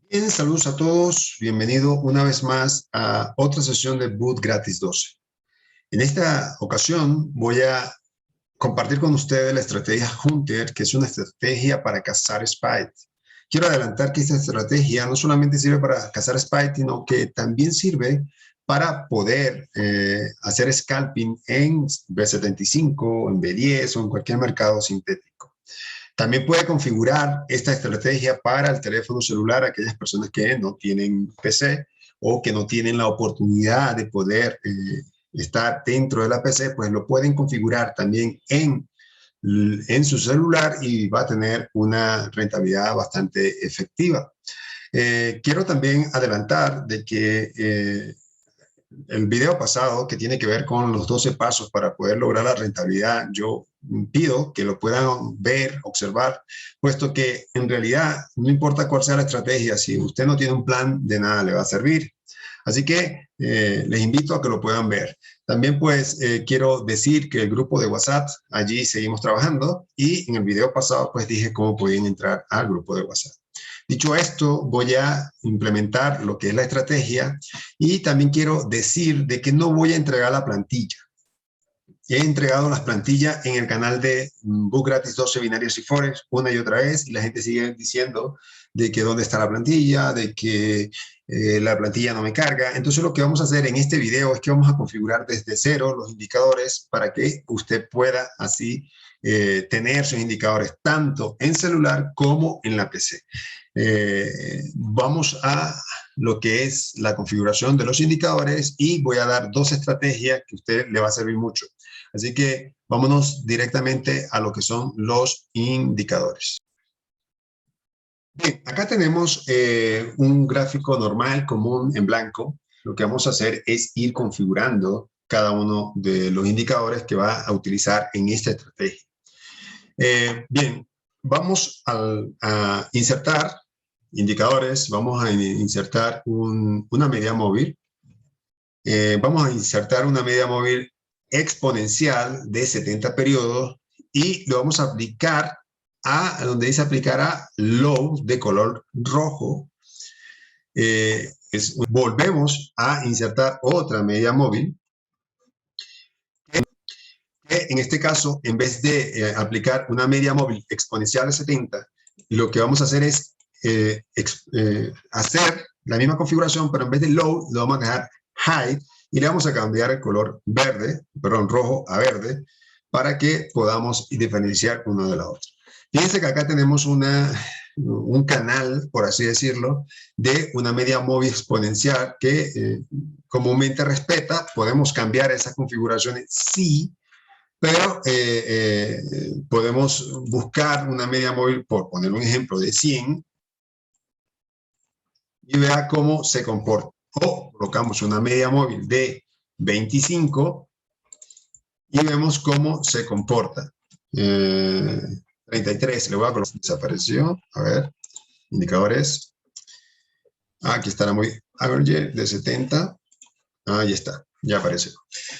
Bien, saludos a todos. Bienvenido una vez más a otra sesión de Boot Gratis 12. En esta ocasión voy a compartir con ustedes la estrategia Hunter, que es una estrategia para cazar Spite. Quiero adelantar que esta estrategia no solamente sirve para cazar Spite, sino que también sirve para poder hacer scalping en B75, en B10 o en cualquier mercado sintético. También puede configurar esta estrategia para el teléfono celular a aquellas personas que no tienen PC o que no tienen la oportunidad de poder estar dentro de la PC, pues lo pueden configurar también en su celular y va a tener una rentabilidad bastante efectiva. Quiero también adelantar de que el video pasado que tiene que ver con los 12 pasos para poder lograr la rentabilidad, yo pido que lo puedan ver, observar, puesto que en realidad no importa cuál sea la estrategia, si usted no tiene un plan, de nada le va a servir. Así que les invito a que lo puedan ver. También pues quiero decir que el grupo de WhatsApp, allí seguimos trabajando y en el video pasado pues dije cómo podían entrar al grupo de WhatsApp. Dicho esto, voy a implementar lo que es la estrategia y también quiero decir de que no voy a entregar la plantilla. He entregado las plantillas en el canal de Boot Gratis 12 Binarios y Forex una y otra vez y la gente sigue diciendo de que dónde está la plantilla, de que la plantilla no me carga. Entonces lo que vamos a hacer en este video es que vamos a configurar desde cero los indicadores para que usted pueda así tener sus indicadores tanto en celular como en la PC. Vamos a lo que es la configuración de los indicadores y voy a dar dos estrategias que a usted le va a servir mucho. Así que vámonos directamente a lo que son los indicadores. Bien, acá tenemos un gráfico normal, común, en blanco. Lo que vamos a hacer es ir configurando cada uno de los indicadores que va a utilizar en esta estrategia. Bien, vamos a insertar indicadores. Vamos a insertar una media móvil. Vamos a insertar una media móvil exponencial de 70 periodos y lo vamos a aplicar a donde dice aplicar a low de color rojo. Volvemos a insertar otra media móvil que en este caso, en vez de aplicar una media móvil exponencial de 70, lo que vamos a hacer es hacer la misma configuración, pero en vez de low lo vamos a dejar high y le vamos a cambiar el color rojo a verde para que podamos diferenciar uno de la otra. Fíjense que acá tenemos un canal, por así decirlo, de una media móvil exponencial que comúnmente respeta. Podemos cambiar esas configuraciones, sí, pero podemos buscar una media móvil, por poner un ejemplo, de 100 y vea cómo se comporta. O colocamos una media móvil de 25 y vemos cómo se comporta. 33, le voy a colocar, desapareció, a ver, indicadores. Aquí está la móvil average de 70, ahí está, ya apareció.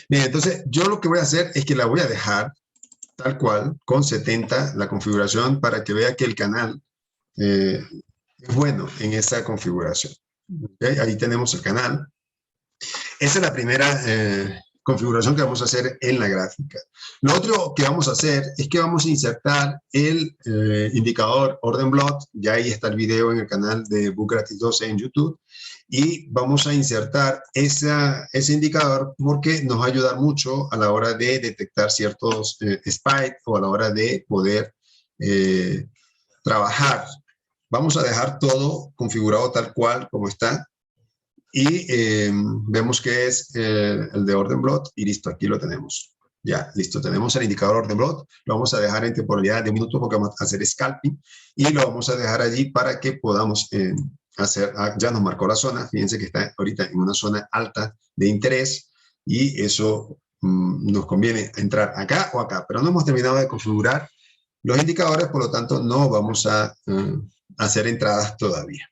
Bien, entonces yo lo que voy a hacer es que la voy a dejar tal cual, con 70, la configuración, para que vea que el canal es bueno en esa configuración. ¿Okay? Ahí tenemos el canal. Esa es la primera configuración que vamos a hacer en la gráfica. Lo otro que vamos a hacer es que vamos a insertar el indicador Orden Blot. Ya ahí está el video en el canal de Boot Gratis 12 en YouTube. Y vamos a insertar ese indicador porque nos va a ayudar mucho a la hora de detectar ciertos spikes o a la hora de poder trabajar. Vamos a dejar todo configurado tal cual como está. Y vemos que es el de Orden Blot y listo, aquí lo tenemos. Ya, listo, tenemos el indicador Orden Blot, lo vamos a dejar en temporalidad de un minuto porque vamos a hacer scalping y lo vamos a dejar allí para que podamos hacer, ya nos marcó la zona, fíjense que está ahorita en una zona alta de interés y eso nos conviene entrar acá o acá, pero no hemos terminado de configurar los indicadores, por lo tanto no vamos a hacer entradas todavía.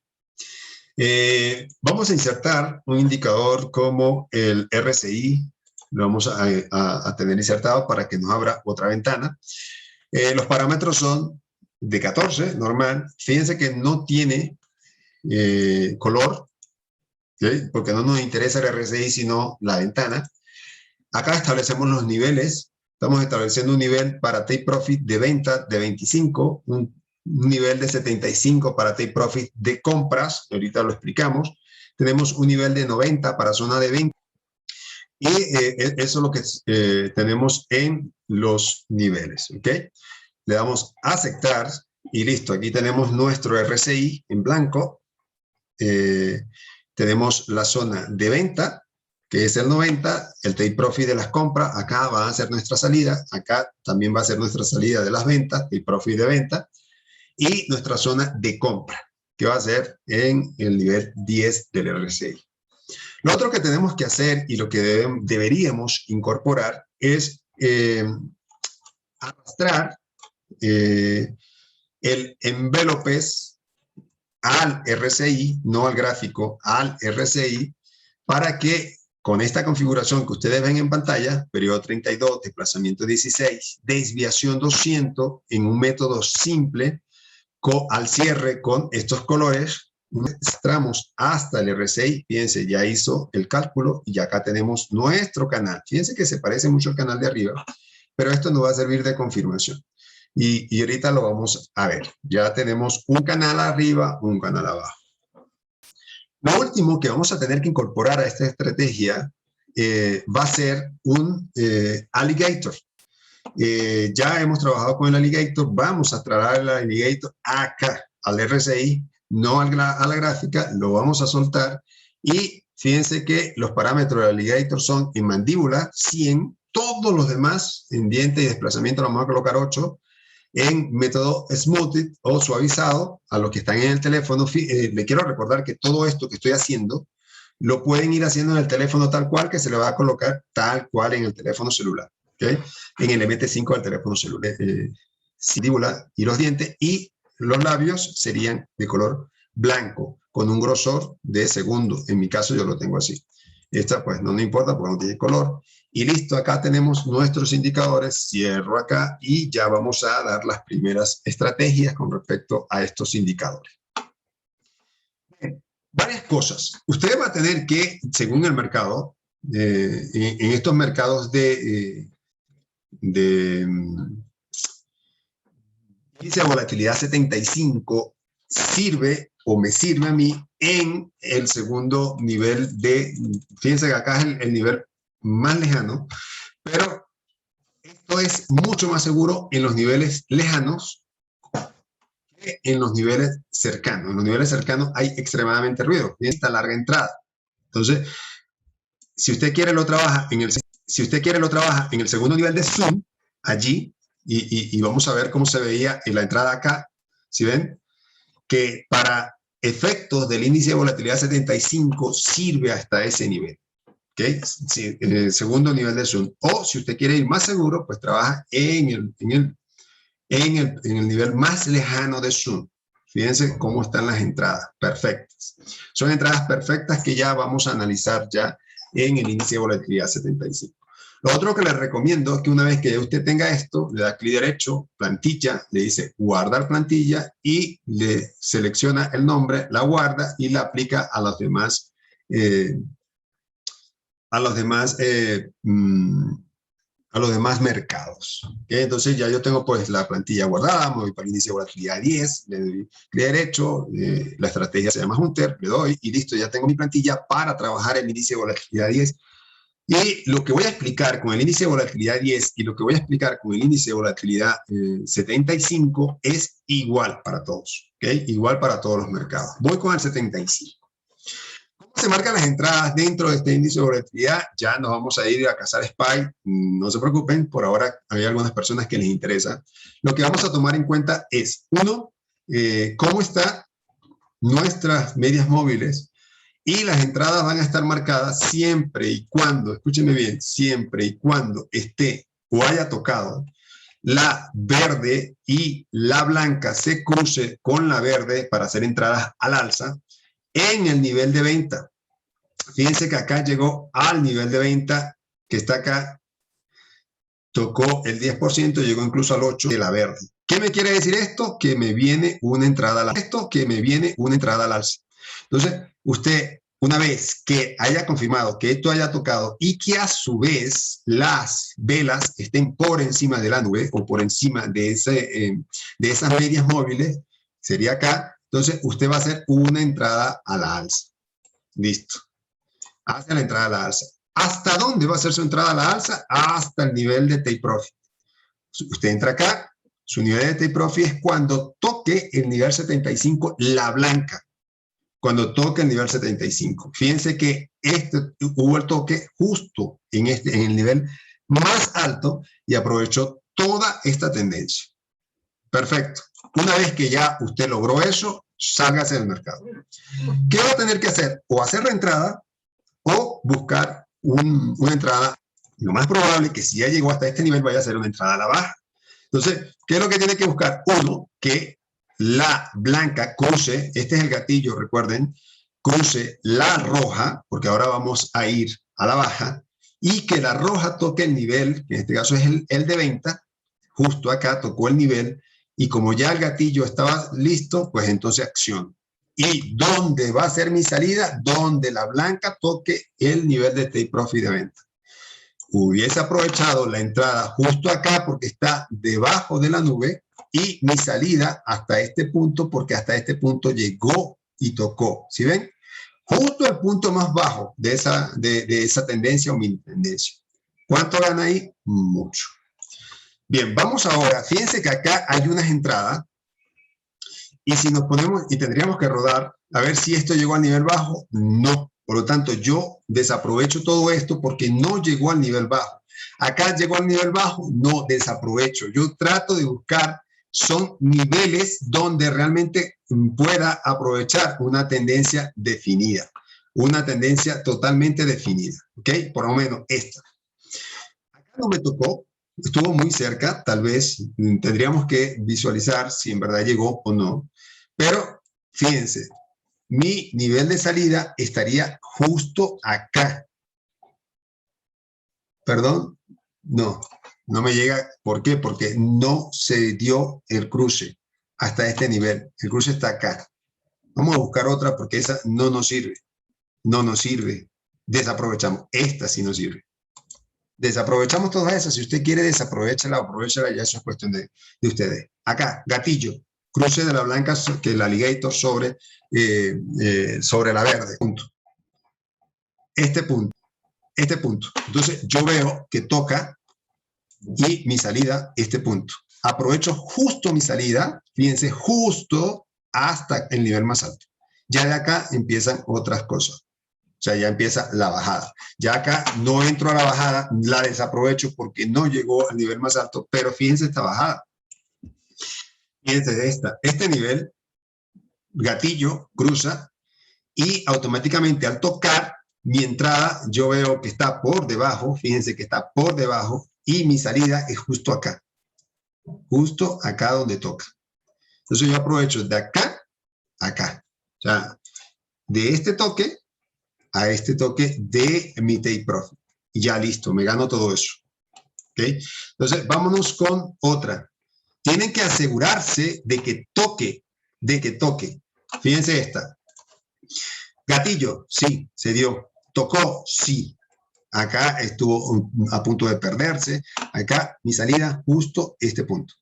Vamos a insertar un indicador como el RSI, lo vamos a tener insertado para que nos abra otra ventana. Los parámetros son de 14, normal. Fíjense que no tiene color, ¿okay? Porque no nos interesa el RSI, sino la ventana. Acá establecemos los niveles. Estamos estableciendo un nivel para take profit de venta de 25, un nivel de 75 para take profit de compras, ahorita lo explicamos. Tenemos un nivel de 90 para zona de venta. Y eso es lo que tenemos en los niveles, ¿ok? Le damos a aceptar y listo. Aquí tenemos nuestro RSI en blanco. Tenemos la zona de venta, que es el 90, el take profit de las compras. Acá va a ser nuestra salida. Acá también va a ser nuestra salida de las ventas, take profit de venta. Y nuestra zona de compra, que va a ser en el nivel 10 del RSI. Lo otro que tenemos que hacer y lo que deberíamos incorporar es arrastrar el envelopes al RSI, no al gráfico, al RSI, para que con esta configuración que ustedes ven en pantalla, periodo 32, desplazamiento 16, desviación 200, en un método simple, al cierre con estos colores, arrastramos hasta el RSI. Fíjense, ya hizo el cálculo y acá tenemos nuestro canal. Fíjense que se parece mucho al canal de arriba, pero esto nos va a servir de confirmación. Y ahorita lo vamos a ver. Ya tenemos un canal arriba, un canal abajo. Lo último que vamos a tener que incorporar a esta estrategia va a ser un alligator. Ya hemos trabajado con el alligator, vamos a traer el alligator acá, al RSI, no a la gráfica, lo vamos a soltar y fíjense que los parámetros del alligator son en mandíbula 100, todos los demás en diente y desplazamiento lo vamos a colocar 8, en método smoothing o suavizado, a los que están en el teléfono, le quiero recordar que todo esto que estoy haciendo lo pueden ir haciendo en el teléfono tal cual, que se le va a colocar tal cual en el teléfono celular. ¿Okay? En el MT5 del teléfono celular, mandíbula y los dientes, y los labios serían de color blanco, con un grosor de segundo. En mi caso yo lo tengo así. Esta pues no me importa porque no tiene color. Y listo, acá tenemos nuestros indicadores. Cierro acá y ya vamos a dar las primeras estrategias con respecto a estos indicadores. Bien, varias cosas. Usted va a tener que, según el mercado, en estos mercados de índice de volatilidad 75 sirve o me sirve a mí en el segundo nivel de, fíjense que acá es el nivel más lejano, pero esto es mucho más seguro en los niveles lejanos que en los niveles cercanos. En los niveles cercanos hay extremadamente ruido, y esta larga entrada. Entonces, si usted quiere lo trabaja en el segundo nivel de zoom, allí, y vamos a ver cómo se veía en la entrada acá, ¿sí ven? Que para efectos del índice de volatilidad 75 sirve hasta ese nivel, ¿ok? Sí, en el segundo nivel de zoom. O si usted quiere ir más seguro, pues trabaja en el nivel más lejano de zoom. Fíjense cómo están las entradas, perfectas. Son entradas perfectas que ya vamos a analizar ya en el índice de volatilidad 75. Lo otro que les recomiendo es que una vez que usted tenga esto, le da clic derecho, plantilla, le dice guardar plantilla y le selecciona el nombre, la guarda y la aplica a los demás, mercados. ¿Okay? Entonces ya yo tengo pues la plantilla guardada, me voy para el índice de volatilidad 10, le doy clic derecho, la estrategia se llama Hunter, le doy y listo, ya tengo mi plantilla para trabajar el índice de volatilidad 10. Y lo que voy a explicar con el índice de volatilidad 10 y lo que voy a explicar con el índice de volatilidad 75 es igual para todos, ¿okay? Igual para todos los mercados. Voy con el 75. ¿Cómo se marcan las entradas dentro de este índice de volatilidad? Ya nos vamos a ir a cazar SPY, no se preocupen, por ahora hay algunas personas que les interesa. Lo que vamos a tomar en cuenta es, uno, cómo están nuestras medias móviles. Y las entradas van a estar marcadas siempre y cuando, escúchenme bien, siempre y cuando esté o haya tocado la verde y la blanca se cruce con la verde para hacer entradas al alza en el nivel de venta. Fíjense que acá llegó al nivel de venta que está acá, tocó el 10%, llegó incluso al 8% de la verde. ¿Qué me quiere decir esto? Que me viene una entrada al alza. Esto que me viene una entrada al alza. Entonces, usted, una vez que haya confirmado que esto haya tocado y que a su vez las velas estén por encima de la nube o por encima de esas medias móviles, sería acá, entonces usted va a hacer una entrada a la alza. Listo. Hace la entrada a la alza. ¿Hasta dónde va a ser su entrada a la alza? Hasta el nivel de take profit. Usted entra acá, su nivel de take profit es cuando toque el nivel 75, la blanca. Cuando toque el nivel 75. Fíjense que hubo el toque justo en el nivel más alto y aprovechó toda esta tendencia. Perfecto. Una vez que ya usted logró eso, sálgase del mercado. ¿Qué va a tener que hacer? O hacer la entrada o buscar una entrada. Lo más probable es que si ya llegó hasta este nivel vaya a ser una entrada a la baja. Entonces, ¿qué es lo que tiene que buscar? Uno, que la blanca cruce, este es el gatillo, recuerden, cruce la roja, porque ahora vamos a ir a la baja, y que la roja toque el nivel, que en este caso es el de venta, justo acá tocó el nivel, y como ya el gatillo estaba listo, pues entonces acción. ¿Y dónde va a ser mi salida? Donde la blanca toque el nivel de take profit de venta. Hubiese aprovechado la entrada justo acá porque está debajo de la nube y mi salida hasta este punto porque hasta este punto llegó y tocó. ¿Sí ven? Justo el punto más bajo de esa tendencia o mini tendencia. ¿Cuánto gana ahí? Mucho. Bien, vamos ahora. Fíjense que acá hay unas entradas y si nos ponemos y tendríamos que rodar a ver si esto llegó al nivel bajo. No. Por lo tanto, yo desaprovecho todo esto porque no llegó al nivel bajo. Acá llegó al nivel bajo, no desaprovecho. Yo trato de buscar, son niveles donde realmente pueda aprovechar una tendencia definida. Una tendencia totalmente definida. ¿Ok? Por lo menos esta. Acá no me tocó, estuvo muy cerca. Tal vez tendríamos que visualizar si en verdad llegó o no. Pero fíjense. Mi nivel de salida estaría justo acá. Perdón, no me llega. ¿Por qué? Porque no se dio el cruce hasta este nivel. El cruce está acá. Vamos a buscar otra porque esa no nos sirve. No nos sirve. Desaprovechamos. Esta sí nos sirve. Desaprovechamos todas esas. Si usted quiere desaprovechala o aprovechala, ya eso es cuestión de ustedes. Acá, gatillo. Cruce de la blanca, que el alligator sobre la verde. Punto. Este punto. Entonces, yo veo que toca y mi salida, este punto. Aprovecho justo mi salida, fíjense, justo hasta el nivel más alto. Ya de acá empiezan otras cosas. O sea, ya empieza la bajada. Ya acá no entro a la bajada, la desaprovecho porque no llegó al nivel más alto, pero fíjense esta bajada. Fíjense este nivel, gatillo, cruza, y automáticamente al tocar mi entrada, yo veo que está por debajo, fíjense que está por debajo, y mi salida es justo acá donde toca. Entonces yo aprovecho de acá a acá. O sea, de este toque a este toque de mi take profit. Y ya listo, me gano todo eso. ¿Ok? Entonces, vámonos con otra. Tienen que asegurarse de que toque. Fíjense esta. Gatillo, sí, se dio. Tocó, sí. Acá estuvo a punto de perderse. Acá mi salida, justo este punto.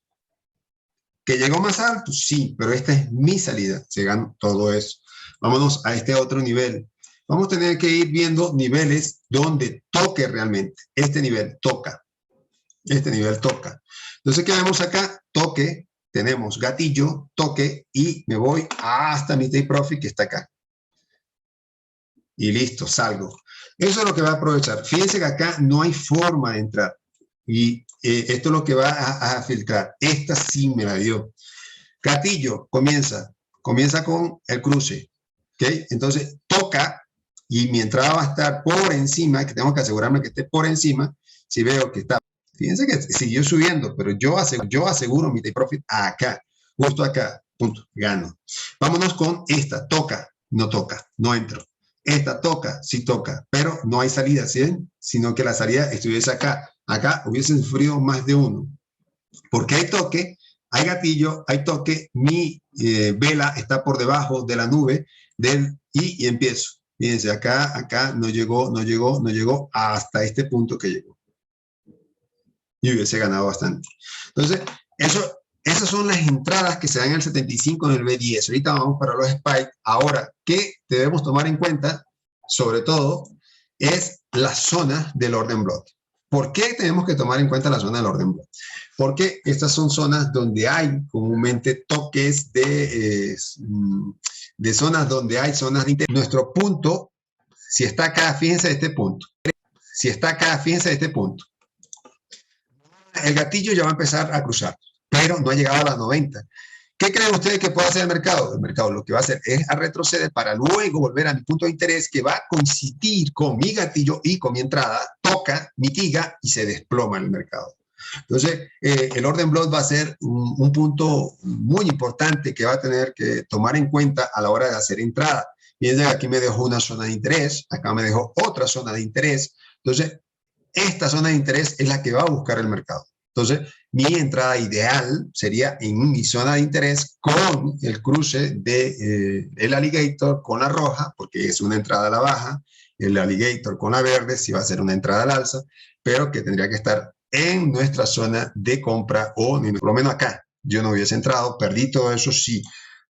¿Que llegó más alto? Sí, pero esta es mi salida. Se ganó todo eso. Vámonos a este otro nivel. Vamos a tener que ir viendo niveles donde toque realmente. Este nivel toca. Este nivel toca. Entonces, ¿qué vemos acá? Toque. Tenemos gatillo, toque y me voy hasta mi take profit que está acá. Y listo, salgo. Eso es lo que va a aprovechar. Fíjense que acá no hay forma de entrar. Y esto es lo que va a filtrar. Esta sí me la dio. Gatillo, comienza con el cruce. ¿Ok? Entonces, toca y mi entrada va a estar por encima, que tengo que asegurarme que esté por encima. Si veo que está, fíjense que siguió subiendo, pero yo aseguro mi take profit acá, justo acá, punto, gano. Vámonos con esta, toca, no entro. Esta toca, sí toca, pero no hay salida, ¿sí ven? Sino que la salida estuviese acá. Acá hubiesen sufrido más de uno. Porque hay toque, hay gatillo, hay toque, mi vela está por debajo de la nube, y empiezo. Fíjense, acá no llegó hasta este punto que llegó. Y hubiese ganado bastante. Entonces, esas son las entradas que se dan en el 75 en el B10. Ahorita vamos para los spikes. Ahora, ¿qué debemos tomar en cuenta? Sobre todo, es la zona del orden block. ¿Por qué tenemos que tomar en cuenta la zona del orden block? Porque estas son zonas donde hay comúnmente toques de zonas donde hay zonas de interés. Nuestro punto, si está acá, fíjense de este punto. Si está acá, fíjense de este punto. El gatillo ya va a empezar a cruzar, pero no ha llegado a las 90. ¿Qué creen ustedes que puede hacer el mercado? El mercado lo que va a hacer es a retroceder para luego volver a mi punto de interés que va a coincidir con mi gatillo y con mi entrada, toca, mitiga y se desploma el mercado. Entonces, el orden block va a ser un punto muy importante que va a tener que tomar en cuenta a la hora de hacer entrada. Fíjense, aquí me dejó una zona de interés, acá me dejó otra zona de interés. Entonces, esta zona de interés es la que va a buscar el mercado. Entonces, mi entrada ideal sería en mi zona de interés con el cruce de el alligator con la roja, porque es una entrada a la baja, el alligator con la verde, si va a ser una entrada al alza, pero que tendría que estar en nuestra zona de compra o por lo menos acá. Yo no hubiese entrado, perdí todo eso, sí,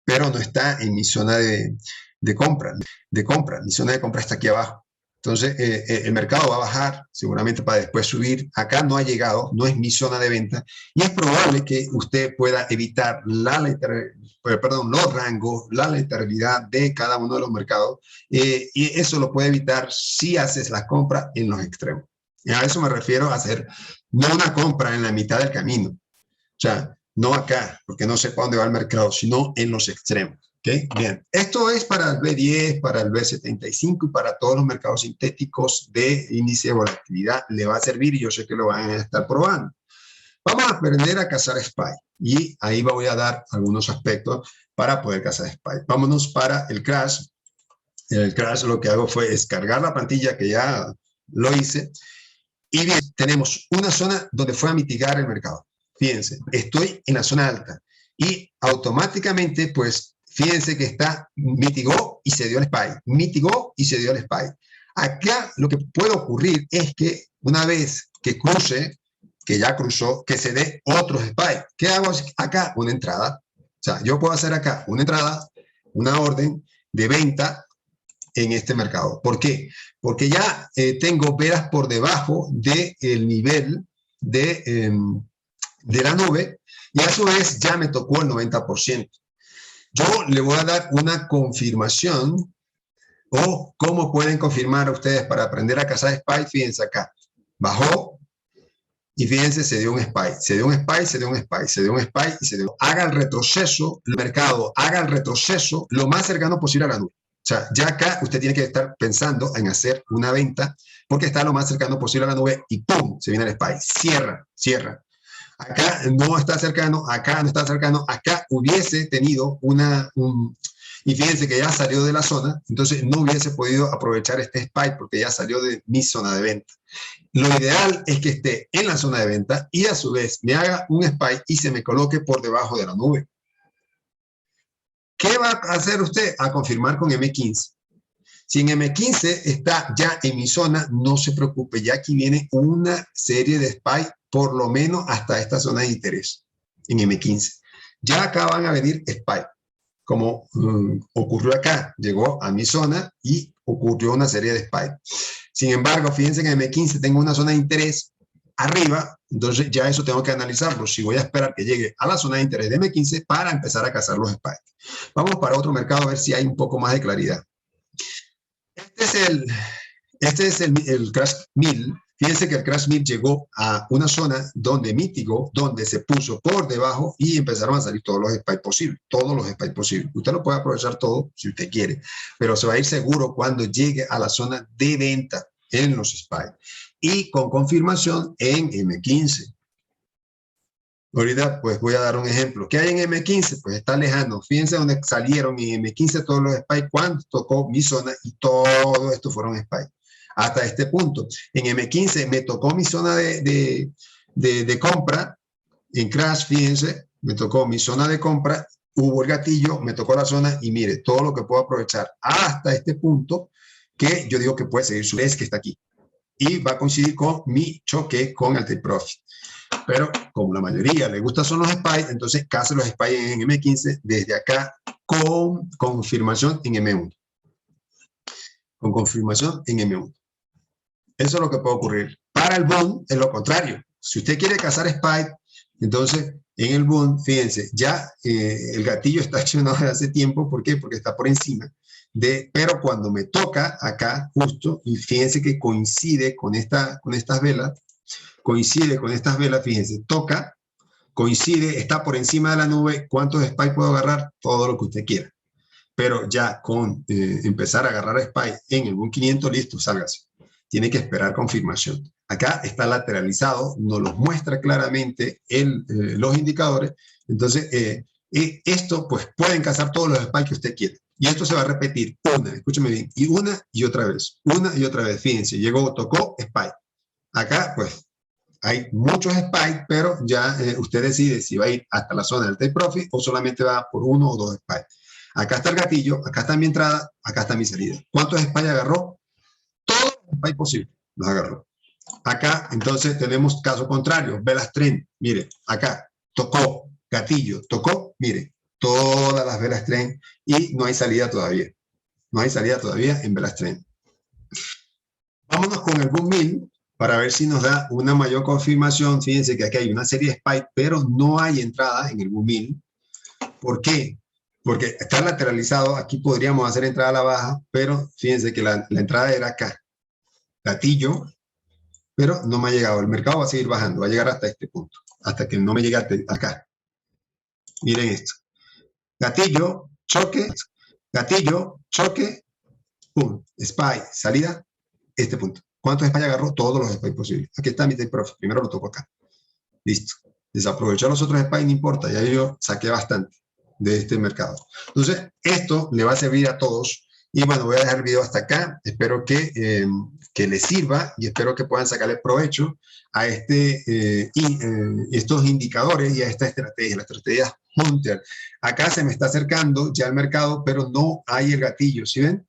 pero no está en mi zona de compra. Mi zona de compra está aquí abajo. Entonces, el mercado va a bajar seguramente para después subir. Acá no ha llegado, no es mi zona de venta. Y es probable que usted pueda evitar los rangos, la lateralidad de cada uno de los mercados. Y eso lo puede evitar si haces la compra en los extremos. Y a eso me refiero a hacer no una compra en la mitad del camino. O sea, no acá, porque no sé para dónde va el mercado, sino en los extremos. ¿Okay? Bien, esto es para el B10, para el B75 y para todos los mercados sintéticos de índice de volatilidad. Le va a servir y yo sé que lo van a estar probando. Vamos a aprender a cazar SPY y ahí voy a dar algunos aspectos para poder cazar SPY. Vámonos para el crash. El crash lo que hago fue descargar la plantilla que ya lo hice y bien, tenemos una zona donde fue a mitigar el mercado. Fíjense, estoy en la zona alta y automáticamente pues fíjense que mitigó y se dio el SPY. Mitigó y se dio el SPY. Acá lo que puede ocurrir es que una vez que cruce, que ya cruzó, que se dé otro SPY. ¿Qué hago acá? Una entrada. O sea, yo puedo hacer acá una entrada, una orden de venta en este mercado. ¿Por qué? Porque ya tengo velas por debajo del nivel de la nube y a su vez ya me tocó el 90%. Yo le voy a dar una confirmación o cómo pueden confirmar ustedes para aprender a cazar SPY. Fíjense acá, bajó y fíjense, se dio un SPY, se dio un SPY, se dio un SPY, se dio un SPY y se dio. Haga el retroceso, el mercado haga el retroceso lo más cercano posible a la nube. O sea, ya acá usted tiene que estar pensando en hacer una venta porque está lo más cercano posible a la nube y ¡pum! Se viene el SPY. Cierra, cierra. Acá no está cercano, acá no está cercano, acá hubiese tenido y fíjense que ya salió de la zona, entonces no hubiese podido aprovechar este SPY porque ya salió de mi zona de venta. Lo ideal es que esté en la zona de venta y a su vez me haga un SPY y se me coloque por debajo de la nube. ¿Qué va a hacer usted? A confirmar con M15. Si en M15 está ya en mi zona, no se preocupe, ya aquí viene una serie de SPY, por lo menos hasta esta zona de interés, en M15. Ya acá van a venir SPY, como ocurrió acá, llegó a mi zona y ocurrió una serie de SPY. Sin embargo, fíjense que en M15 tengo una zona de interés arriba, entonces ya eso tengo que analizarlo. Si voy a esperar que llegue a la zona de interés de M15 para empezar a cazar los SPY. Vamos para otro mercado a ver si hay un poco más de claridad. Este es el Crash 1000. Fíjense que el Crash 1000 llegó a una zona donde mitigó, donde se puso por debajo y empezaron a salir todos los SPY posibles. Todos los SPY posibles. Usted lo puede aprovechar todo si usted quiere, pero se va a ir seguro cuando llegue a la zona de venta en los SPY y con confirmación en M15. Ahorita pues voy a dar un ejemplo. ¿Qué hay en M15? Pues está lejano. Fíjense dónde salieron en M15 todos los SPY cuando tocó mi zona y todo esto fueron SPY. Hasta este punto. En M15 me tocó mi zona de compra. En Crash, fíjense, me tocó mi zona de compra hubo el gatillo, me tocó la zona y mire, todo lo que puedo aprovechar hasta este punto que yo digo que puede seguir su vez que está aquí. Y va a coincidir con mi choque con el take profit. Pero como la mayoría le gusta son los spikes, entonces casi los spikes en M15 desde acá con confirmación en M1. Con confirmación en M1. Eso es lo que puede ocurrir. Para el boom es lo contrario. Si usted quiere cazar spike, entonces en el boom, fíjense, ya el gatillo está accionado desde hace tiempo. ¿Por qué? Porque está por encima. Pero cuando me toca acá justo, y fíjense que coincide con estas velas, fíjense, toca, coincide, está por encima de la nube. ¿Cuántos spikes puedo agarrar? Todo lo que usted quiera. Pero ya con empezar a agarrar spike en el boom 500, listo, sálgase. Tiene que esperar confirmación. Acá está lateralizado, nos los muestra claramente los indicadores. Entonces, esto, pues, pueden cazar todos los spikes que usted quiera. Y esto se va a repetir escúcheme bien, y una y otra vez. Fíjense, llegó, tocó, spike. Acá, pues, hay muchos spikes, pero ya usted decide si va a ir hasta la zona del take profit o solamente va por uno o dos spikes. Acá está el gatillo, acá está mi entrada, acá está mi salida. ¿Cuántos spikes agarró? Todos los spikes posibles los agarró. Acá, entonces, tenemos caso contrario, velas trend. Mire, acá, tocó, gatillo, tocó, mire, todas las velas trend y no hay salida todavía. No hay salida todavía en velas trend. Vámonos con el boom 1000 para ver si nos da una mayor confirmación. Fíjense que aquí hay una serie de spikes, pero no hay entrada en el boom 1000. ¿Por qué? Porque está lateralizado. Aquí podríamos hacer entrada a la baja, pero fíjense que la entrada era acá. Gatillo, pero no me ha llegado. El mercado va a seguir bajando, va a llegar hasta este punto, hasta que no me llegue acá. Miren esto. Gatillo, choque, pum, spike, salida, este punto. ¿Cuántos spikes agarró? Todos los spikes posibles. Aquí está mi take profit. Primero lo toco acá. Listo. Desaprovechó los otros spikes, no importa. Ya yo saqué bastante de este mercado. Entonces, esto le va a servir a todos. Y bueno, voy a dejar el video hasta acá. Espero que les sirva y espero que puedan sacarle provecho a estos indicadores y a esta estrategia, la estrategia Hunter. Acá se me está acercando ya el mercado, pero no hay el gatillo. ¿Sí ven?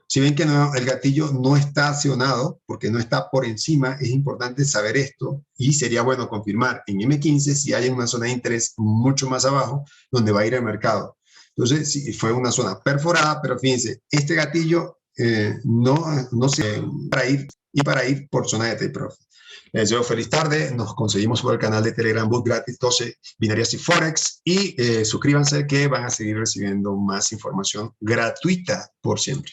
Si ven que no, el gatillo no está accionado porque no está por encima, es importante saber esto y sería bueno confirmar en M15 si hay una zona de interés mucho más abajo donde va a ir el mercado. Entonces, sí, fue una zona perforada, pero fíjense, este gatillo no se para ir por zona de take profit. Les deseo feliz tarde, nos conseguimos por el canal de Telegram Boot Gratis 12 Binarias y Forex y suscríbanse que van a seguir recibiendo más información gratuita por siempre.